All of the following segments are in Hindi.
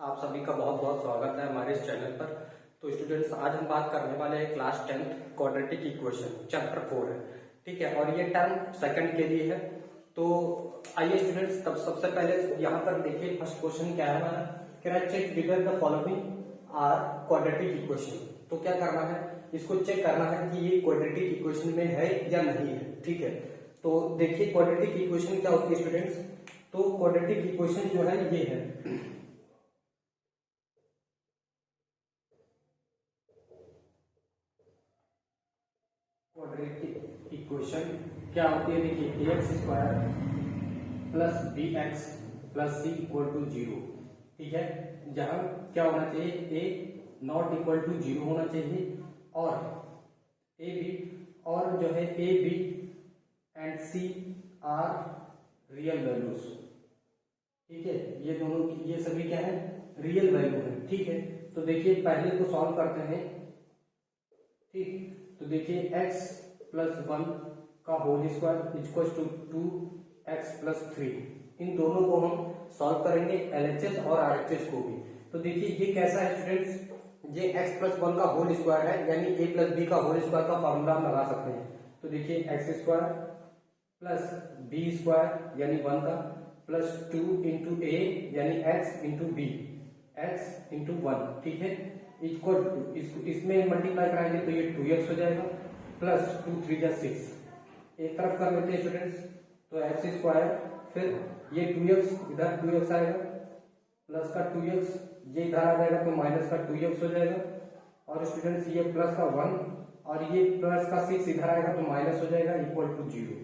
आप सभी का बहुत बहुत स्वागत है हमारे इस चैनल पर। तो स्टूडेंट्स, आज हम बात करने वाले हैं क्लास 10 क्वाड्रेटिक इक्वेशन चैप्टर 4 है, ठीक है। और ये टर्म सेकंड के लिए है। तो आइए स्टूडेंट्स, तब सबसे पहले यहाँ पर देखिए फर्स्ट क्वेश्चन क्या है हमारा, कह रहा है check whether the following are quadratic equation. तो क्या करना है, इसको चेक करना है कि ये क्वाड्रेटिक इक्वेशन में है या नहीं है, ठीक है। तो देखिए क्वाड्रेटिक इक्वेशन क्या होती है स्टूडेंट्स। तो क्वाड्रेटिक इक्वेशन जो है ये है, क्वाड्रेटिक इक्वेशन क्या होती है, देखिए a x square plus b x plus c equal to zero, ठीक है। जहां क्या होना चाहिए, a not equal to zero होना चाहिए और ए बी, और जो है a b and c are real values, ठीक है। ये दोनों की ये सभी क्या है, रियल वैल्यू है, ठीक है। तो देखिए पहले को सॉल्व करते हैं, ठीक। तो देखिए x प्लस 1 का whole square equal to 2x plus 3, इन दोनों को हम सॉल्व करेंगे, LHS और RHS को भी। तो देखिए ये कैसा है स्टूडेंट्स, ये x प्लस 1 का होल स्क्वायर है, यानी a प्लस बी का होल स्क्वायर का फॉर्मूला हम लगा सकते हैं। तो देखिए X square plus B square यानी 1 का प्लस 2 इंटू ए यानी x into B, x into 1, ठीक है, इक्वल टू इसमें मल्टीप्लाई कराएंगे तो ये 2x हो जाएगा प्लस 2 3 जा 6, एक तरफ कर लेते हैं स्टूडेंट्स। तो एक्स स्क्वायर फिर ये 2x इधर 2x आएगा प्लस का 2x, ये इधर आ जाएगा तो माइनस का 2x हो जाएगा, और स्टूडेंट्स ये प्लस का 1 और ये प्लस का 6 इधर आएगा तो माइनस हो जाएगा इक्वल टू 0,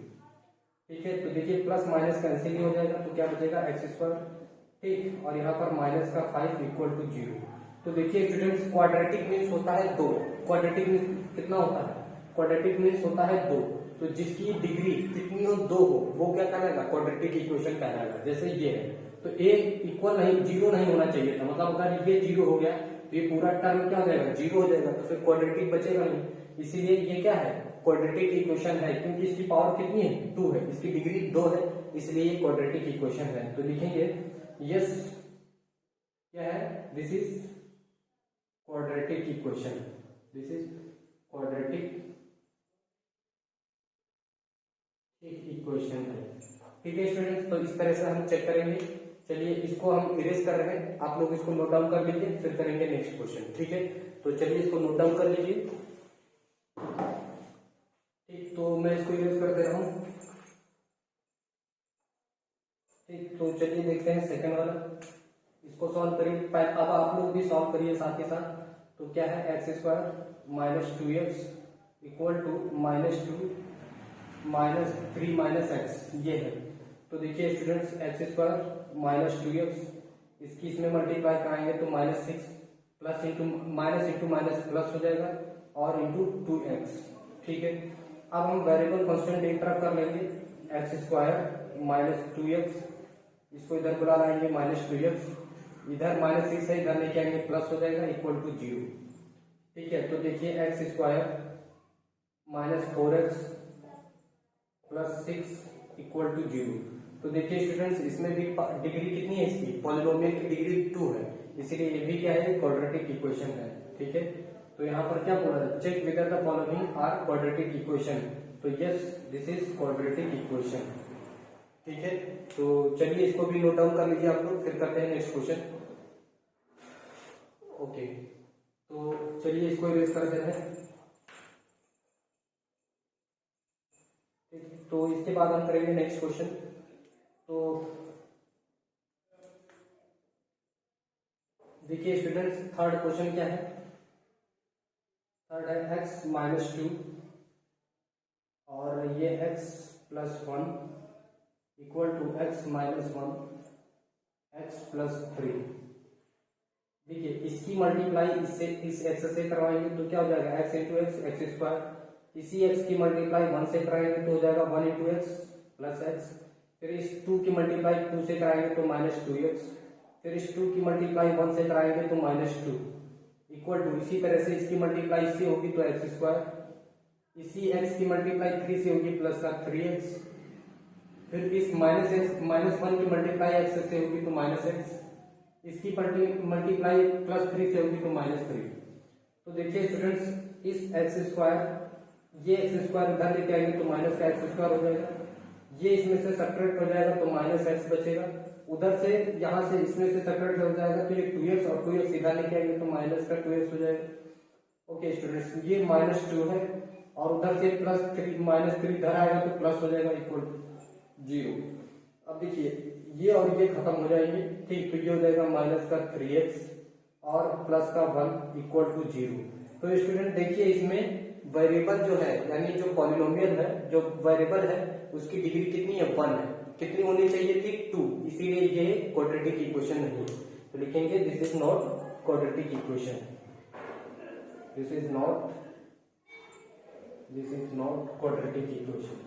ठीक है। तो देखिए प्लस माइनस कैंसिल ही हो जाएगा, तो क्या बचेगा एक्स स्क्वायर, ठीक, और यहाँ पर माइनस का 5 इक्वल टू 0। तो देखिए स्टूडेंट्स क्वाड्रेटिक मीन्स होता है 2, क्वाड्रेटिक मीन्स कितना होता है, क्वाड्रेटिक मीन्स होता है 2। तो जिसकी डिग्री कितनी हो, 2 हो, वो क्या कहलाएगा, क्वाड्रेटिक इक्वेशन कहलाएगा। जैसे ये है तो a इक्वल नहीं, 0 नहीं होना चाहिए था, मतलब अगर ये 0 हो गया तो ये पूरा टर्म क्या हो जाएगा, 0 हो जाएगा, तो फिर क्वाड्रेटिक बचेगा नहीं। इसीलिए ये क्या है, क्वाड्रेटिक इक्वेशन है, क्योंकि इसकी पावर कितनी है, 2 है, इसकी डिग्री 2 है, इसलिए ये क्वाड्रेटिक इक्वेशन है। तो लिखेंगे यस क्या है, this is quadratic equation, this is quadratic equation है, ठीक है स्टूडेंट्स। तो इस तरह से हम चेक करेंगे। चलिए इसको हम इरेज कर रहे हैं, आप लोग इसको नोट डाउन कर लीजिए, फिर करेंगे नेक्स्ट क्वेश्चन, ठीक है। तो चलिए इसको नोट डाउन कर लीजिए, ठीक। तो मैं इसको इरेज कर दे रहा हूं, ठीक। तो चलिए देखते हैं सेकंड वाला, इसको सॉल्व करिए, अब आप लोग भी सॉल्व करिए साथ के साथ। तो क्या है, X square minus 2x equal to minus 2 minus 3 minus X, ये है। तो देखिए students x square minus 2x, इसकी इसमें मल्टीप्लाई कराएंगे तो minus 6 plus into minus plus हो जाएगा और इंटू 2x, ठीक है। अब हम वेरिएबल कांस्टेंट एक तरफ कर लेंगे, एक्स स्क्वायर माइनस 2x, इसको इधर बुला लाएंगे माइनस 2x, इधर माइनस 6 है, इधर लेके आएंगे प्लस हो जाएगा इक्वल टू 0, ठीक है। तो देखिए X square minus 4x plus 6 equal to 0। तो देखिए स्टूडेंट्स इसमें भी डिग्री कितनी है, इसकी पॉलिनोमियल की डिग्री 2 है, इसीलिए ये भी क्या है, क्वाड्रेटिक इक्वेशन है, ठीक है। तो यहाँ पर क्या बोला है, check whether the following are quadratic equation. तो yes this is quadratic equation, ठीक है। तो चलिए इसको भी नोट डाउन कर लीजिए आप लोग, फिर करते हैं नेक्स्ट क्वेश्चन, ओके। तो चलिए इसको इरेज कर देते हैं, ठीक। तो इसके बाद हम करेंगे नेक्स्ट क्वेश्चन। तो देखिए स्टूडेंट्स थर्ड क्वेश्चन क्या है, थर्ड है x माइनस 2 और ये x plus 1 equal to x minus 1 x plus 3। देखिए इसकी मल्टीप्लाई इससे इस x से करवाएंगे तो क्या हो जाएगा, x इंटू एक्स स्क्वायर, इसी x की मल्टीप्लाई 1 से कराएंगे तो हो जाएगा 1 इंटू एक्स प्लस एक्स, फिर इस 2 की मल्टीप्लाई 2 से कराएंगे तो माइनस 2x, फिर इस 2 की मल्टीप्लाई 1 से कराएंगे तो माइनस 2 इक्वल टू, इसी तरह से इसकी मल्टीप्लाई इससे होगी तो एक्स स्क्वायर, इसी x की मल्टीप्लाई 3 से होगी प्लस का 3x, फिर इस माइनस 1 की मल्टीप्लाई x से होगी तो माइनस एक्स, इसकी मल्टीप्लाई +3 से होगी तो -3। तो देखिए स्टूडेंट्स, इस एक्स स्क्वायर, ये एक्स स्क्वायर इधर लेके आएंगे तो माइनस का एक्स स्क्वायर हो जाएगा, ये इसमें से सब्ट्रैक्ट हो जाएगा तो -x बचेगा, उधर से यहाँ से इसमें से सब्ट्रैक्ट हो जाएगा तो ये 2x और 2x इधर लेके आएंगे तो माइनस का 2x हो जाएगा। ओके स्टूडेंट्स, ये -2 है और उधर से -3 इधर आएगा तो प्लस हो जाएगा इक्वल 0। अब देखिए ये और ये खत्म हो जाएंगे, ठीक, तो ये हो जाएगा माइनस का 3x और प्लस का 1 इक्वल टू 0। तो स्टूडेंट देखिए इसमें वेरिएबल जो है, यानी जो पॉलिनोमियल है, जो वेरिएबल है, उसकी डिग्री कितनी है, 1 है। कितनी होनी चाहिए थी, 2, इसीलिए ये क्वाड्रेटिक इक्वेशन नहीं है। तो लिखेंगे this is not quadratic equation, this is not quadratic equation.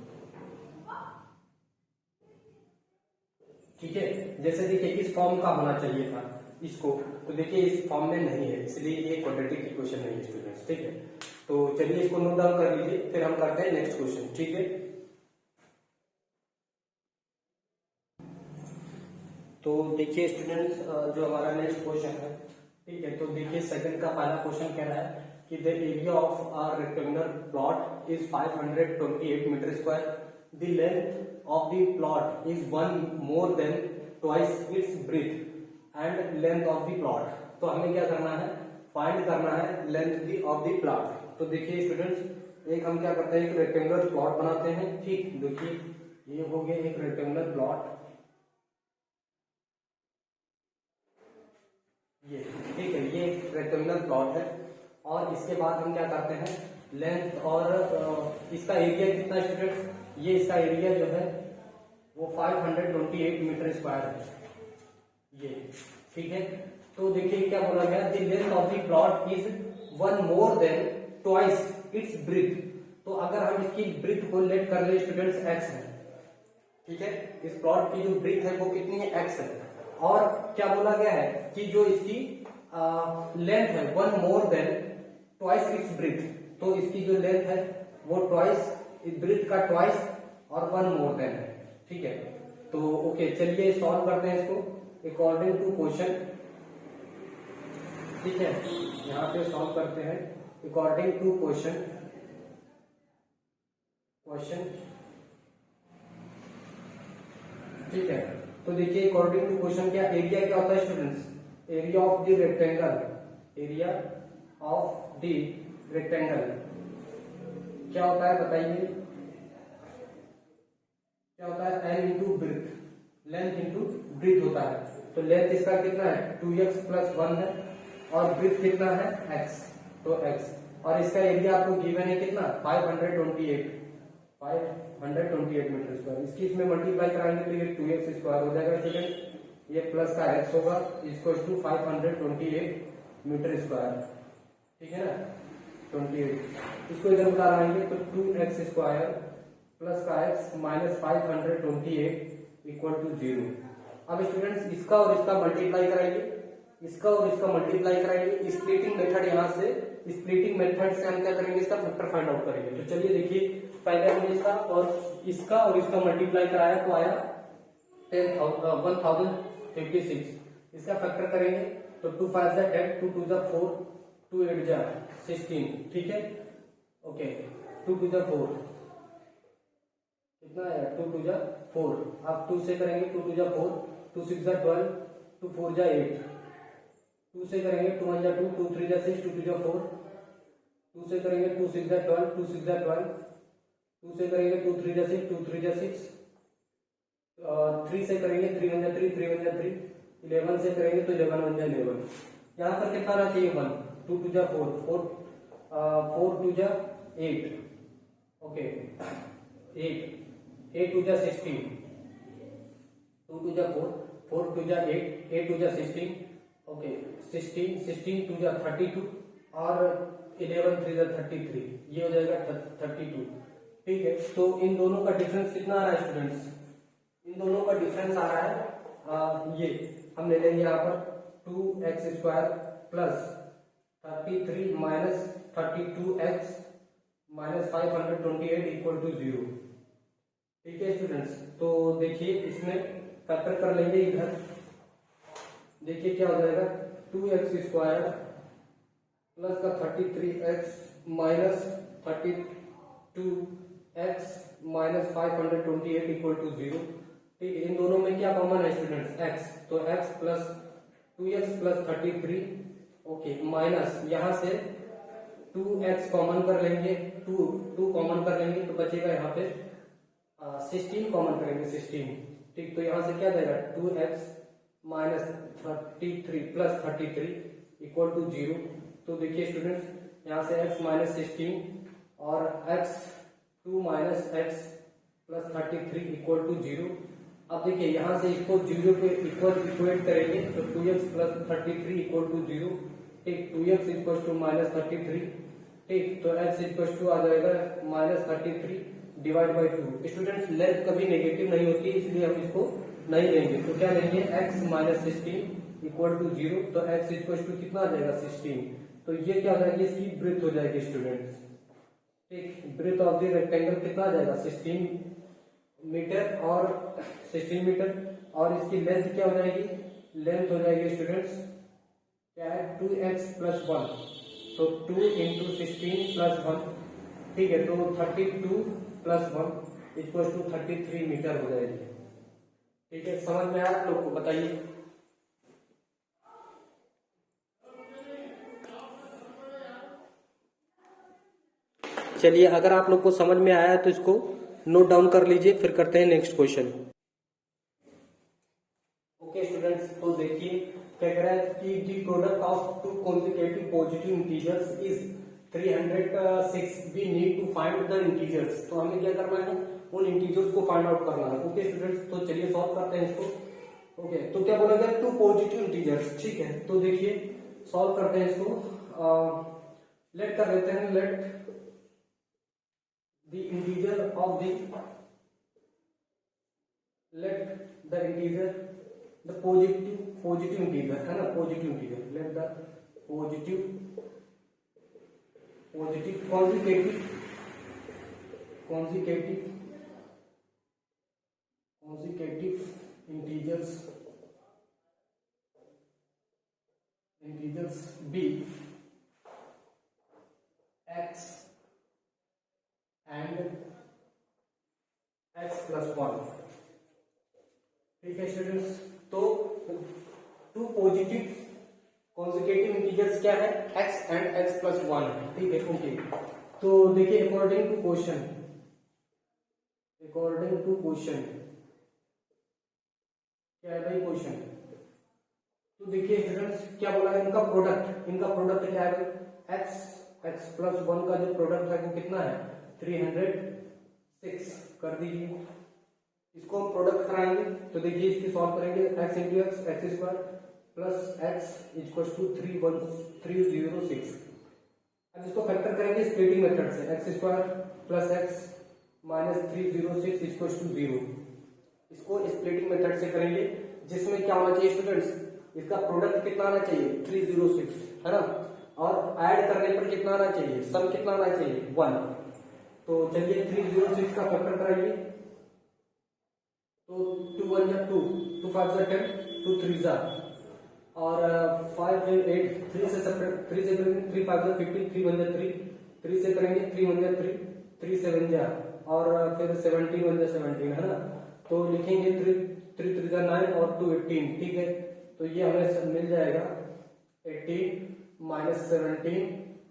ठीक है, जैसे देखिए इस फॉर्म का होना चाहिए था इसको, तो देखिए इस फॉर्म में नहीं है, इसलिए ये क्वाड्रेटिक इक्वेशन नहीं है स्टूडेंट्स। ठीक है, तो चलिए इसको नोट डाउन कर लीजिए, फिर हम करते हैं नेक्स्ट क्वेश्चन। ठीक है, तो देखिए स्टूडेंट्स, जो हमारा नेक्स्ट क्वेश्चन है, ठीक है, तो देखिए सेकंड का पहला क्वेश्चन कह रहा है कि the area of a rectangular plot is 528 metre square, the length of the plot is 1 more than twice its breadth and length of the plot. तो हमें क्या करना है, फाइंड करना है लेंथ ऑफ द प्लॉट। तो देखिए स्टूडेंट्स, एक हम क्या करते हैं, एक रेक्टेंगुलर प्लॉट बनाते हैं। ठीक, देखिए ये हो गया एक रेक्टेंगुलर प्लॉट, ये ठीक है, ये रेक्टेंगुलर प्लॉट है। और इसके बाद हम क्या करते हैं, लेंथ और इसका एरिया कितना स्टूडेंट्स, ये इसका एरिया जो है वो 528 मीटर स्क्वायर है, ये ठीक है। तो देखिए क्या बोला गया, the length of the plot is 1 more than twice its breath. तो अगर हम इसकी ब्रेथ को लेट कर ले स्टूडेंट्स, x है, ठीक है, इस प्लॉट की जो ब्रेथ है वो कितनी है, x है। और क्या बोला गया है कि जो इसकी लेंथ है 1 more than twice its breath, तो इसकी जो लेंथ है वो ट्वाइस, इस ब्रेथ का ट्वाइस और 1 मोर देन है। ठीक है, तो ओके, चलिए सॉल्व करते हैं इसको अकॉर्डिंग टू क्वेश्चन। ठीक है, यहाँ पे सॉल्व करते हैं अकॉर्डिंग टू क्वेश्चन। ठीक है, तो देखिए अकॉर्डिंग टू क्वेश्चन क्या एरिया क्या होता है students, area of the rectangle, area of the rectangle क्या होता है बताइए, क्या होता है, L into breadth, length into breadth होता है। तो लेंथ इसका कितना है, 2x + 1 है, और ब्रेथ कितना है, x, तो x, और इसका एरिया आपको गिवन है कितना, 528 मीटर स्क्वायर। इसकी इसमें मल्टीप्लाई कराएंगे तो ये 2x स्क्वायर हो जाएगा स्टूडेंट, ये प्लस का x होगा, इसको 528 मीटर स्क्वायर। ठीक है ना, 28, इसको इधर उतार आएंगे तो 2x स्क्वायर प्लस का x माइनस 528 इक्वल टू 0। अब स्टूडेंट्स इसका और इसका मल्टीप्लाई कराइए, इसका और इसका मल्टीप्लाई कराइए, स्प्लिटिंग मेथड, यहाँ से स्प्लिटिंग मेथड से हम क्या करेंगे, इसका फैक्टर फाइंड आउट करेंगे। तो चलिए देखिए, पहले हमने इसका और इसका मल्टीप्लाई कराया तो आया 1056, इसका फैक्टर करेंगे तो 2 5 जा 10, 2 2 जा 4, 2 8 जा 16। ठीक है, ओके, 2 2 जा 4 कितना है, 2 2 जा 4, आप 2 से करेंगे, 2 2 जा 4, 2 6 जा 12, 2 4 जा 8, 2 से करेंगे 2 1 जा 2, 2 3 जा 6, 2 2 जा 4, 2 से करेंगे 2 6 जा 12, 2 6 जा 12, 2 से करेंगे 2 3 जा 6, 2 3 जा 6, 3 से करेंगे 3 1 जा 3, 3 1 जा 3, 11 से करेंगे तो 11 1 जा 11। यहाँ पर कितना आना चाहिए, 1, 2 2 जा 4, 4 2 जा 8, ओके, 8 2 जा 16, 2 2 जा 4, 4 2 जा 8, 8 2 जा 16, ओके, 16 2 जा 32 और 11 3 जा 33, ये हो जाएगा 32। ठीक है, तो इन दोनों का डिफरेंस कितना आ रहा है स्टूडेंट्स, इन दोनों का डिफरेंस आ रहा है, ये हम ले लेंगे यहाँ पर 2x square plus 33 minus 32x minus 528 equal to 0। ठीक है स्टूडेंट्स, तो देखिए इसमें फैक्टर कर लेंगे इधर, देखिए क्या हो जाएगा 2x स्क्वायर प्लस का 33x minus 32x minus 528 equal to 0। ठीक है, इन दोनों में क्या कॉमन है स्टूडेंट्स? x, तो x plus 2x plus 33 okay minus यहाँ से 2x कॉमन कर लेंगे, 2 कॉमन कर लेंगे तो बचेगा यहाँ पे 16 कॉमन करेंगे 16। ठीक, तो यहाँ से क्या जाएगा 2x minus 33 plus 33 equal to 0। तो देखिए स्टूडेंट्स यहाँ से x माइनस 16 और x 2 minus x plus 33 equal to 0। अब देखिए यहाँ से इसको 0 के इक्वल इक्वेट करेंगे तो 2x प्लस 33 इक्वल टू 0। ठीक, 2x इक्वल टू माइनस 33। ठीक, तो x इक्वल टू आ जाएगा minus 33 divide by 2। Students length कभी नेगेटिव नहीं होती इसलिए हम इसको नहीं लेंगे, तो क्या लेंगे x माइनस 16 इक्वल टू 0। तो x इक्वल टू कितना आ जाएगा 16। तो ये क्या हो जाएगी? इसकी ब्रेथ हो जाएगी स्टूडेंट्स। ठीक, ब्रेथ ऑफ द रेक्टेंगल कितना आ जाएगा 16 मीटर और 16 मीटर, और इसकी लेंथ क्या हो जाएगी? लेंथ हो जाएगी स्टूडेंट्स क्या है 2x प्लस 1, तो 2 इंटू 16 प्लस 1। ठीक है, तो 32 प्लस 1 इक्वल टू 33 मीटर हो जाएगी। ठीक है, समझ में आया आप लोग को? बताइए। चलिए, अगर आप लोग को समझ में आया तो इसको नोट डाउन कर लीजिए, फिर करते हैं नेक्स्ट क्वेश्चन। ओके स्टूडेंट्स, तो देखिए क्या कह रहा है कि the product of two consecutive positive integers is 306। We need to find the integers. तो हमें क्या करना है? उन इंटीजर्स को फाइंड आउट करना है। ओके स्टूडेंट्स, तो चलिए सॉल्व करते हैं इसको। ओके, तो क्या बोला गया? Two positive integers. ठीक है, तो देखिए सॉल्व करते हैं इसको। लेट कर देते हैं, late the integer of the let the integer the positive integer है ना, positive integer, let the positive consecutive integers be x and x plus 1। ठीक है स्टूडेंट्स, तो टू पॉजिटिव कॉन्सेक्यूटिव इंटीजर्स क्या है? x एंड x प्लस 1 है। ठीक है, ओके, तो देखिए अकॉर्डिंग टू क्वेश्चन क्या है भाई क्वेश्चन? तो देखिए स्टूडेंट्स क्या बोला है? इनका प्रोडक्ट क्या है? x प्लस 1 का जो प्रोडक्ट है वो कितना है? 306 कर दीजिए। इसको हम प्रोडक्ट कराएंगे तो देखिए इसकी सॉल्व करेंगे। x into X square plus X equal to 306। अब इसको फैक्टर करेंगे स्प्लिटिंग मेथड से। X square plus X minus 306 equal to 0। इसको स्प्लिटिंग मेथड से करेंगे, जिसमें क्या होना चाहिए स्टूडेंट्स? इसका प्रोडक्ट कितना आना चाहिए? 306 है ना, और ऐड करने पर कितना आना चाहिए? सम कितना आना चाहिए? 1। तो चलिए 306 का फैक्टर कराइए, तो 2 1 जा 2, 2 5 जा 10, 2 3 जा और 5 8, 3 से सेपरेट, 3 से करेंगे 3 5 जा 50, 3 1 जा 3, 3 से करेंगे 3 1 जा 3, 3 7 जा और फिर 17 1 जा 17 है ना। तो लिखेंगे 3 3 जा 9 और 2 18। ठीक है, तो ये हमें मिल जाएगा 18 minus 17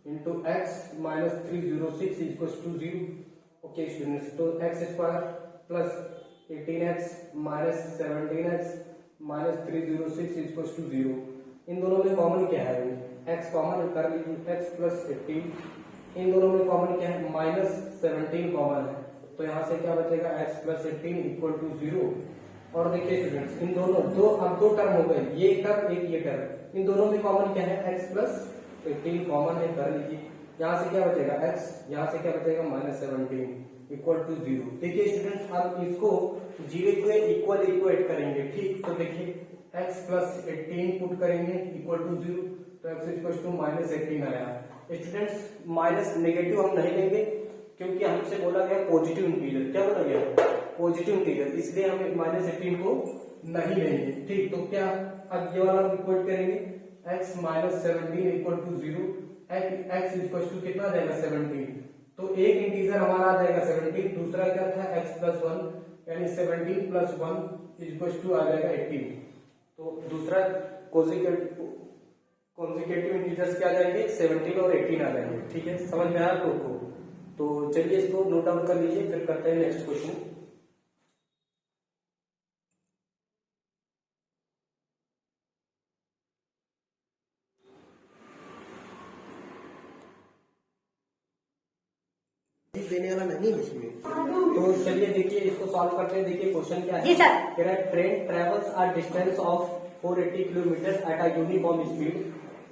into x minus 306 equal to 0। Okay students, तो x square plus 18x minus 17x minus 306 equal to 0। इन दोनों में कॉमन क्या है? x कॉमन कर लीजिए, x प्लस 18। इन दोनों में कॉमन क्या है? माइनस 17 कॉमन है, तो यहाँ से क्या बचेगा? x plus 18 equal to 0। और देखिए स्टूडेंट्स इन दोनों अब दो टर्म हो गए, ये टर्म एक ये टर्म, इन दोनों में कॉमन क्या है? x प्लस 18 कॉमन है, कर लीजिए। यहाँ से क्या बचेगा? x, यहाँ से क्या बचेगा? Minus 17 equal to 0। देखिए स्टूडेंट्स अब इसको 0 के इक्वल इक्वेट करेंगे। ठीक, तो देखिए x प्लस 18 पुट करेंगे इक्वल टू 0, तो x इक्वल टू माइनस 18 आया। स्टूडेंट्स माइनस नेगेटिव हम नहीं लेंगे क्योंकि हमसे बोला गया पॉजिटिव इंटीजर। क्या बोला गया? पॉजिटिव इंटीजर, इसलिए हम माइनस 18 को नहीं लेंगे। ठीक, तो क्या अब ये वाला इक्वल करेंगे x minus 17 equal to 0, x equal to कितना आ जाएगा 17। तो एक इंटीजर हमारा आ जाएगा 17, दूसरा क्या था x प्लस 1 यानी 17 प्लस 1 इक्वल टू आ जाएगा 18। तो दूसरा कॉन्जिक्यूटिव इंटीजर्स क्या आ जाएंगे 17 और 18 आ जाएंगे। ठीक है, समझ में आया आप लोग को? तो चलिए इसको नोट डाउन कर लीजिए, फिर करते हैं नेक्स्ट क्वेश्चन। देने वाला नहीं है इसमें। तो चलिए देखिए इसको सॉल्व करते हैं। देखिए क्वेश्चन क्या है। जी सर। कह रहा है train travels a distance of 480 kilometre at a uniform speed.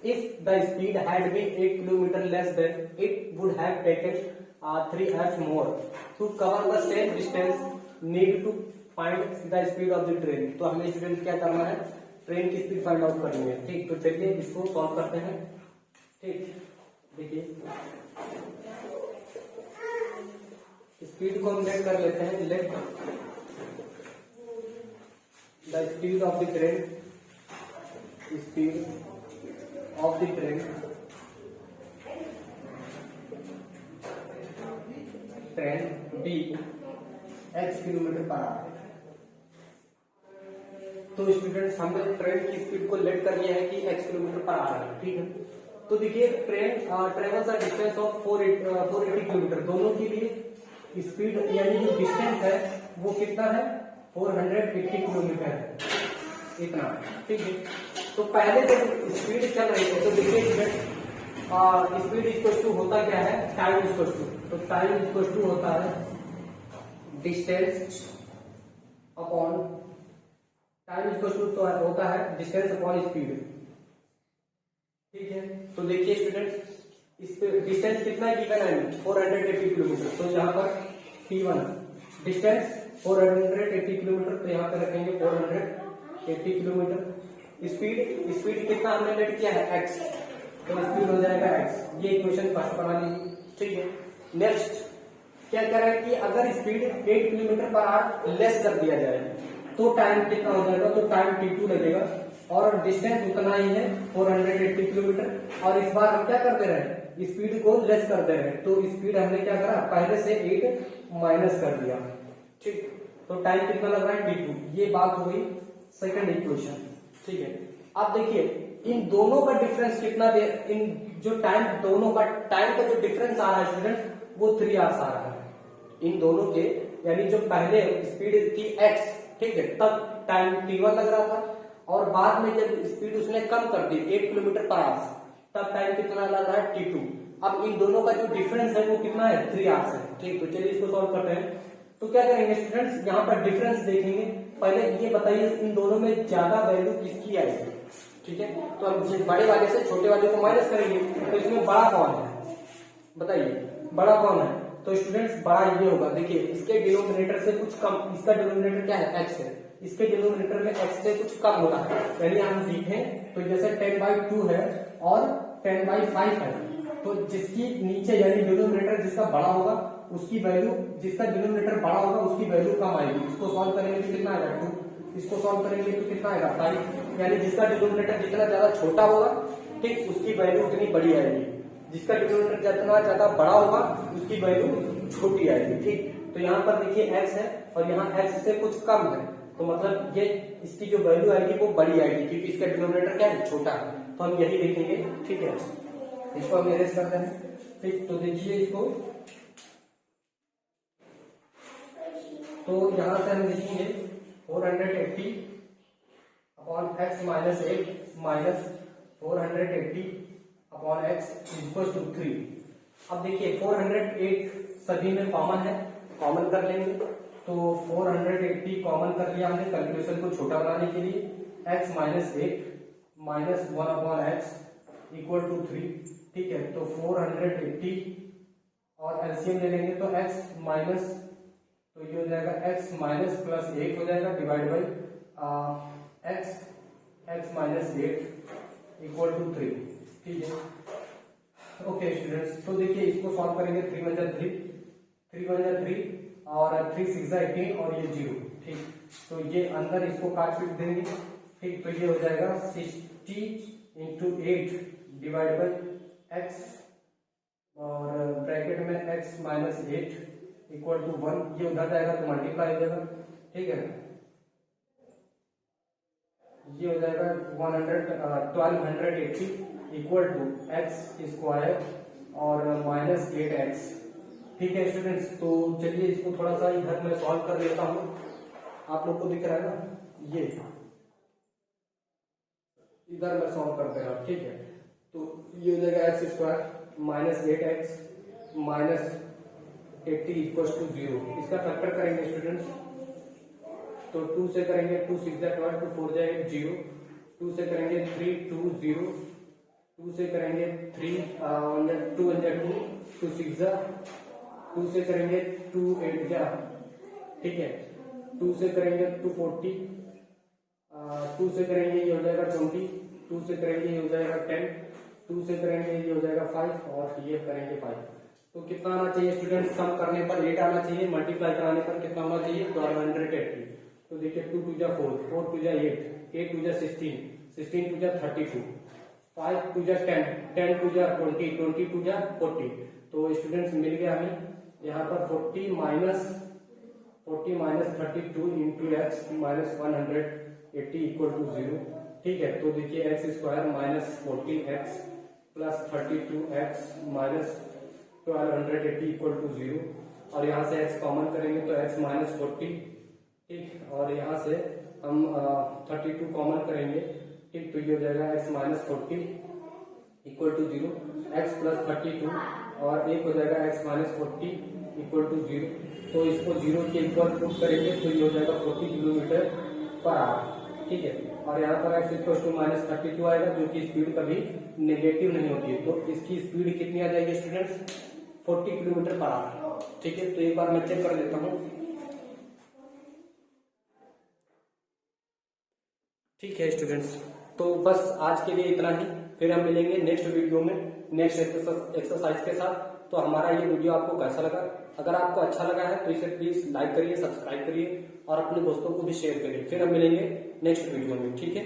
If the speed had been 8 kilometre less than it would have taken 3 hours more to cover the same distance. Need to find the speed of the train. तो हमें स्टूडेंट क्या करना है, ट्रेन की स्पीड फाइंड आउट करनी है। ठीक, तो चलिए इसको सॉल्व करते हैं। ठीक, देखिए स्पीड को हम लेट कर लेते हैं, let the speed of the train, speed of the train be x kilometre per hour. तो स्टूडेंट्स हमने ट्रेन की स्पीड को लेट कर लिया है कि x किलोमीटर पर आवर है। ठीक है, तो देखिए train travels a distance of 480 kilometre, दोनों के लिए स्पीड यानी जो डिस्टेंस है वो कितना है 480 किलोमीटर है, इतना। ठीक है, तो पहले जब स्पीड चल रही है तो देखिए स्पीड इक्वल टू होता क्या है, टाइम इक्वल टू। तो टाइम इक्वल टू होता है distance upon, time equal to तो होता है डिस्टेंस अपॉन स्पीड। ठीक है, तो देखिए स्टूडेंट्स डिस्टेंस कितना गिवन है 480 किलोमीटर। तो यहाँ पर T1 डिस्टेंस 480 किलोमीटर, तो यहाँ पे रखेंगे 480 किलोमीटर। स्पीड कितना हमने लेट किया है x, तो स्पीड हो जाएगा x। ये इक्वेशन फर्स्ट बना लीजिए। ठीक है, नेक्स्ट क्या कह रहा है कि अगर speed 8 kilometre per our less कर दिया जाए तो टाइम कितना हो जाएगा, तो टाइम T2 लगेगा और डिस्टेंस उतना ही है 480 किलोमीटर। और इस बार हम क्या कर दे रहे हैं, स्पीड को लेस कर दे रहे हैं। तो स्पीड हमने क्या करा, पहले से 8 माइनस कर दिया। ठीक, तो टाइम कितना लग रहा है T2। ये बात हो गई सेकंड इक्वेशन। ठीक है, अब देखिए इन दोनों का डिफरेंस कितना दे, इन जो टाइम दोनों का टाइम का जो डिफरेंस आ रहा है स्टूडेंट्स वो 3 hours आ रहा है इन दोनों के। यानी जो पहले स्पीड थी x, ठीक है, तब टाइम T1 लग रहा था और बाद में जब स्पीड उसने कम कर दी 8 किलोमीटर पर आवर, तब टाइम कितना लग रहा है T2। अब इन दोनों का जो डिफरेंस है वो कितना है 3 hours है। ठीक, तो चलिए इसको सॉल्व करते हैं। तो क्या करेंगे स्टूडेंट्स, यहाँ पर डिफरेंस देखेंगे। पहले ये बताइए इन दोनों में ज्यादा वैल्यू किसकी आएगी। ठीक है, तो हम बड़े वाले से छोटे वाले को माइनस करेंगे। तो इसमें बड़ा कौन है बताइए, बड़ा कौन है? तो स्टूडेंट्स बड़ा ये होगा, देखिए इसके डिनोमिनेटर से कुछ कम, इसका डिनोमिनेटर क्या है x है, इसके डिनोमिनेटर में x से कुछ कम होगा। यानी हम देखें तो जैसे 10/2 है और 10/5 है, तो जिसकी नीचे यानी डिनोमिनेटर जिसका बड़ा होगा उसकी वैल्यू, जिसका डिनोमिनेटर बड़ा होगा उसकी वैल्यू कम आएगी। इसको सॉल्व करेंगे तो कितना आएगा 2, इसको सॉल्व करेंगे तो कितना आएगा 5। यानी जिसका डिनोमिनेटर जितना ज्यादा छोटा होगा, ठीक, उसकी वैल्यू उतनी बड़ी आएगी। जिसका डिनोमिनेटर जितना ज्यादा बड़ा होगा उसकी वैल्यू छोटी आएगी। ठीक, तो यहाँ पर देखिए x है और यहाँ x से कुछ कम है, तो मतलब ये इसकी जो वैल्यू आएगी वो बड़ी आएगी क्योंकि इसका डिनोमिनेटर क्या है, छोटा है। तो हम यही देखेंगे। ठीक है, इसको हम इरेज करते हैं। ठीक, तो देखिए इसको, तो यहाँ से हम लिखेंगे 480 upon x minus 8 minus 480 upon x equal to 3। अब देखिए 408 सभी में कॉमन है, कॉमन कर लेंगे। तो 480 कॉमन कर लिया हमने कैलकुलेशन को छोटा बनाने के लिए। x minus 8 minus 1 upon x equal to 3। ठीक है, तो 480 और एलसीएम ले लेंगे तो x माइनस, तो ये हो जाएगा x माइनस प्लस 8 हो जाएगा divide by x minus 8 equal to 3। ठीक है, ओके स्टूडेंट्स, तो देखिए इसको सॉल्व करेंगे। 3 1 3, 3 1 3 और 3 6 18 और ये 0। ठीक, तो ये अंदर इसको काट पीट देंगे। ठीक, तो ये हो जाएगा 60 इंटू 8 डिवाइड बाई एक्स और ब्रैकेट में x माइनस 8 इक्वल टू 1। ये उधर जाएगा तो मल्टीप्लाई हो जाएगा, ठीक है। ये हो जाएगा 1280 इक्वल टू एक्स स्क्वायर और माइनस 8x। ठीक है स्टूडेंट्स, तो चलिए इसको थोड़ा सा इधर मैं सॉल्व कर लेता हूँ। आप लोग को दिख रहा है ना, ये इधर मैं सॉल्व कर दे रहा हूँ, ठीक है। तो ये हो जाएगा X square minus 8x minus 80 equal to 0। इसका फैक्टर करेंगे स्टूडेंट्स, तो 2 से करेंगे 2 6 12 2 4 जाएगा 0, 2 से करेंगे 3 2 0, 2 से करेंगे 3 2 2 6 2 से करेंगे 2 8 जा, ठीक है। 2 से करेंगे 2 40, 2 से करेंगे ये हो जाएगा 20, 2 से करेंगे ये हो जाएगा 10, 2 से करेंगे ये हो जाएगा 5 और ये करेंगे 5। तो कितना आना चाहिए स्टूडेंट? सम करने पर 8 आना चाहिए, मल्टीप्लाई कराने पर कितना होना चाहिए? 1280। तो देखिए 2 2 जा 4, 4 2 जा 8, 8 2 जा 16, 16 2 जा 32, 5 2 जा 10, 10 2 जा 20, 20 2 जा 40। तो स्टूडेंट्स मिल गया हमें यहाँ पर 40 minus 32 into x minus 180 equal to 0। ठीक है, तो देखिए X square minus 14x plus 32x minus 1280 equal to 0। और यहाँ से x कॉमन करेंगे तो x माइनस 40, ठीक। और यहाँ से हम 32 कॉमन करेंगे, ठीक। तो ये हो जाएगा x minus 40 equal to 0, x plus 32 और एक हो जाएगा x माइनस 40 इक्वल टू 0। तो इसको 0 के इक्वल पुट करेंगे तो ये हो जाएगा 40 किलोमीटर पर आवर, ठीक है। और यहाँ पर x इक्वल टू माइनस 32 आएगा, जो कि स्पीड कभी नेगेटिव नहीं होती है। तो इसकी स्पीड कितनी आ जाएगी स्टूडेंट्स? 40 किलोमीटर पर आवर, ठीक है। तो एक बार मैं चेक कर लेता हूँ, ठीक है स्टूडेंट्स। तो बस आज के लिए इतना ही, फिर हम मिलेंगे नेक्स्ट वीडियो में नेक्स्ट एक्सरसाइज के साथ। तो हमारा ये वीडियो आपको कैसा लगा? अगर आपको अच्छा लगा है तो इसे प्लीज लाइक करिए, सब्सक्राइब करिए और अपने दोस्तों को भी शेयर करिए। फिर हम मिलेंगे नेक्स्ट वीडियो में, ठीक है।